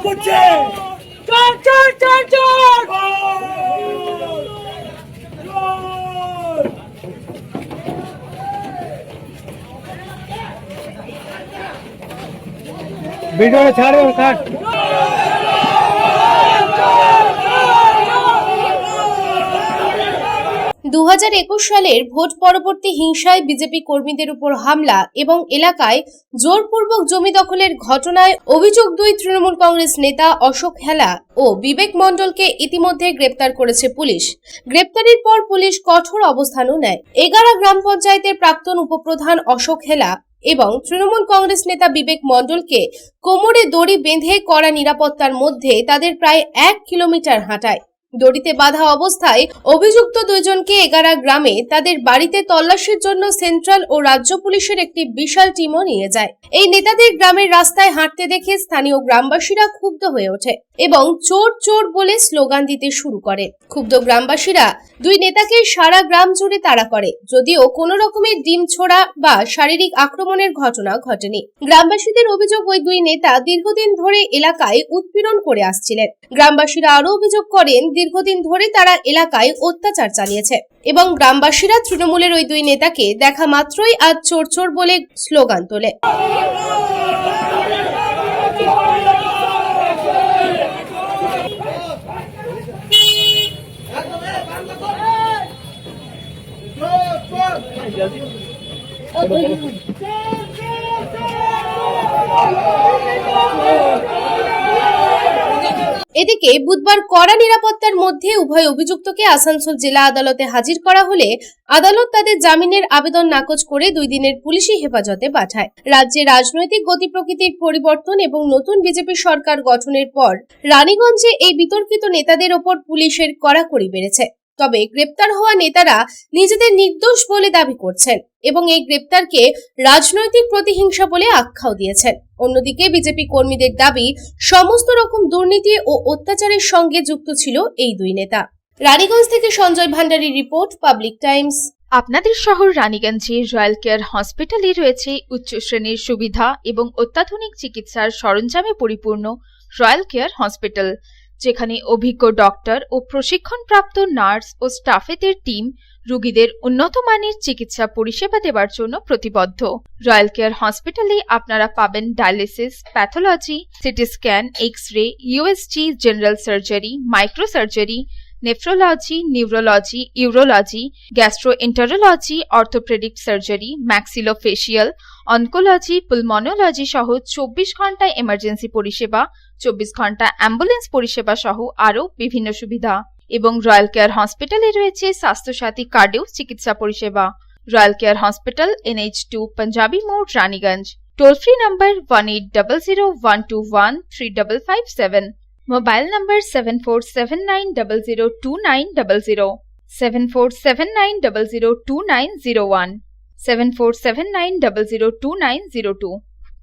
করছে ভিডিও ছাড়ো ছাড়। 2021 সালের ভোট পরবর্তী হিংসায় বিজেপি কর্মীদের উপর হামলা এবং এলাকায় জোরপূর্বক জমি দখলের ঘটনায় অভিযোগ দুই তৃণমূল কংগ্রেস নেতা অশোক হেলা ও বিবেক মণ্ডলকে ইতিমধ্যে গ্রেপ্তার করেছে পুলিশ। গ্রেপ্তারের পর পুলিশ কঠোর অবস্থানও নেয়। এগারা গ্রাম পঞ্চায়েতের প্রাক্তন উপপ্রধান অশোক হেলা এবং তৃণমূল কংগ্রেস নেতা বিবেক মণ্ডলকে কোমরে দড়ি বেঁধে কড়া নিরাপত্তার মধ্যে তাদের প্রায় 1 কিলোমিটার হাঁটায়। দড়িতে বাঁধা অবস্থায় অভিযুক্ত দুইজনকে এগারা গ্রামে তাদের বাড়িতে তল্লাশির জন্য সেন্ট্রাল ও রাজ্য পুলিশের একটি বিশাল টিমও নিয়ে যায়। এই নেতাদের গ্রামের রাস্তায় হাঁটতে দেখে স্থানীয় গ্রামবাসীরা ক্ষুব্ধ হয়ে ওঠে এবং চোর চোর বলে স্লোগান দিতে শুরু করে। ক্ষুব্ধ গ্রামবাসীরা দুই নেতাকে সারা গ্রাম জুড়ে তাড়া করে, যদিও কোনো রকমের ডিম ছোড়া বা শারীরিক আক্রমণের ঘটনা ঘটেনি। গ্রামবাসীদের অভিযোগ, ওই দুই নেতা দীর্ঘদিন ধরে এলাকায় উৎপীড়ন করে আসছিলেন। গ্রামবাসীরা আরো অভিযোগ করেন দীর্ঘদিন ধরে তারা এলাকায় অত্যাচার চালিয়েছে এবং গ্রামবাসীরা তৃণমূলের ওই দুই নেতাকে দেখা মাত্রই আজ চোর চোর বলে স্লোগান তোলে। এদিকে বুধবার কড়া নিরাপত্তার মধ্যে উভয় অভিযুক্তকে আসানসোল জেলা আদালতে হাজির করা হলে আদালত তাদের জামিনের আবেদন নাকচ করে 2 দিনের পুলিশি হেফাজতে পাঠায়। রাজ্যে রাজনৈতিক গতি প্রকৃতির পরিবর্তন এবং নতুন বিজেপি সরকার গঠনের পর রানীগঞ্জে এই বিতর্কিত নেতাদের ওপর পুলিশের কড়াকড়ি বেড়েছে। তবে গ্রেপ্তার হওয়া নেতারা নিজেদের নির্দোষ বলে দাবি করছেন এবং এই গ্রেপ্তারকে রাজনৈতিক প্রতিহিংসা বলে আখ্যাও দিয়েছেন। অন্যদিকে বিজেপি কর্মীদের দাবি সমস্ত রকম দুর্নীতি ও অত্যাচারের সঙ্গে যুক্ত ছিল এই দুই নেতা। রানীগঞ্জ থেকে Sanjay Bhandari report, public Times. আপনাদের শহর রানীগঞ্জে রয়্যাল কেয়ার হসপিটালে রয়েছে উচ্চ শ্রেণীর সুবিধা এবং অত্যাধুনিক চিকিৎসার সরঞ্জামে পরিপূর্ণ রয়্যাল কেয়ার হসপিটাল, যেখানে অভিজ্ঞ ডক্টর ও প্রশিক্ষণপ্রাপ্ত নার্স ও স্টাফেদের টিম রোগীদের উন্নত মানের চিকিৎসা পরিষেবা দেওয়ার জন্য প্রতিবদ্ধ। রয়্যাল কেয়ার হসপিটালে আপনারা পাবেন dialysis, pathology, CT scan, X-ray, USG, general surgery, micro surgery, nephrology, neurology, urology, gastroenterology, orthopaedic surgery, maxillofacial, oncology, pulmonology সহ 24 ঘন্টা এমার্জেন্সি পরিষেবা, 24 ঘন্টা অ্যাম্বুলেন্স পরিষেবা সহ আরও বিভিন্ন সুবিধা। এবং রয়্যাল কেয়ার হসপিটালে রয়েছে স্বাস্থ্যসাথী কার্ডেও চিকিৎসা পরিষেবা। Royal care hospital, NH2 panjabi মোড়, Raniganj. Toll free number 180012135557। Mobile number 7479002900, 7479002901, 7479002902।